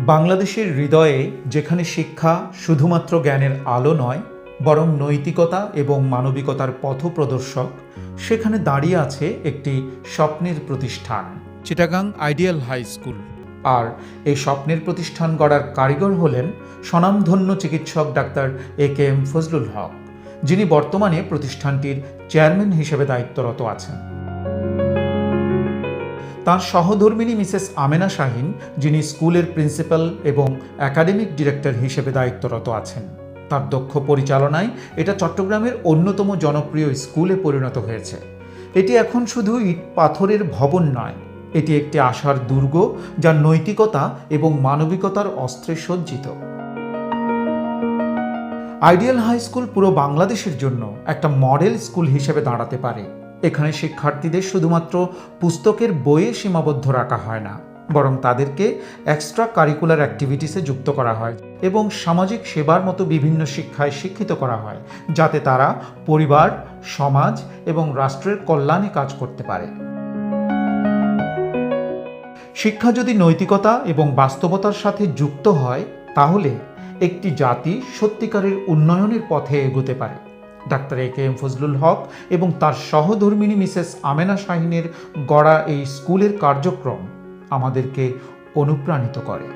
বাংলাদেশের হৃদয়ে যেখানে শিক্ষা শুধুমাত্র জ্ঞানের আলো নয়, বরং নৈতিকতা এবং মানবিকতার পথপ্রদর্শক, সেখানে দাঁড়িয়ে আছে একটি স্বপ্নের প্রতিষ্ঠান, চিটাগাং আইডিয়াল হাই স্কুল। আর এই স্বপ্নের প্রতিষ্ঠান গড়ার কারিগর হলেন স্বনামধন্য চিকিৎসক ডাক্তার AKM ফজলুল হক, যিনি বর্তমানে প্রতিষ্ঠানটির চেয়ারম্যান হিসেবে দায়িত্বরত আছেন। তার সহধর্মিণী মিসেস আমেনা শাহিন, যিনি স্কুলের প্রিন্সিপাল এবং একাডেমিক ডিরেক্টর হিসেবে দায়িত্বরত আছেন। তার দক্ষ পরিচালনায় এটা চট্টগ্রামের অন্যতম জনপ্রিয় স্কুলে পরিণত হয়েছে। এটি এখন শুধু ইট পাথরের ভবন নয়, এটি একটি আশার দুর্গ, যা নৈতিকতা এবং মানবিকতার অস্ত্রে সজ্জিত। আইডিয়াল হাই স্কুল পুরো বাংলাদেশের জন্য একটা মডেল স্কুল হিসেবে দাঁড়াতে পারে। এখানে শিক্ষার্থীদের শুধুমাত্র পুস্তকের বইয়ে সীমাবদ্ধ রাখা হয় না, বরং তাদেরকে এক্সট্রা কারিকুলার অ্যাক্টিভিটিসে যুক্ত করা হয় এবং সামাজিক সেবার মতো বিভিন্ন শিক্ষায় শিক্ষিত করা হয়, যাতে তারা পরিবার, সমাজ এবং রাষ্ট্রের কল্যাণে কাজ করতে পারে। শিক্ষা যদি নৈতিকতা এবং বাস্তবতার সাথে যুক্ত হয়, তাহলে একটি জাতি সত্যিকারের উন্নয়নের পথে এগোতে পারে। ডাক্তার AKM ফজলুল হক এবং তার সহধর্মিণী মিসেস আমেনা শাহিনের গড়া এই স্কুলের কার্যক্রম আমাদেরকে অনুপ্রাণিত করে।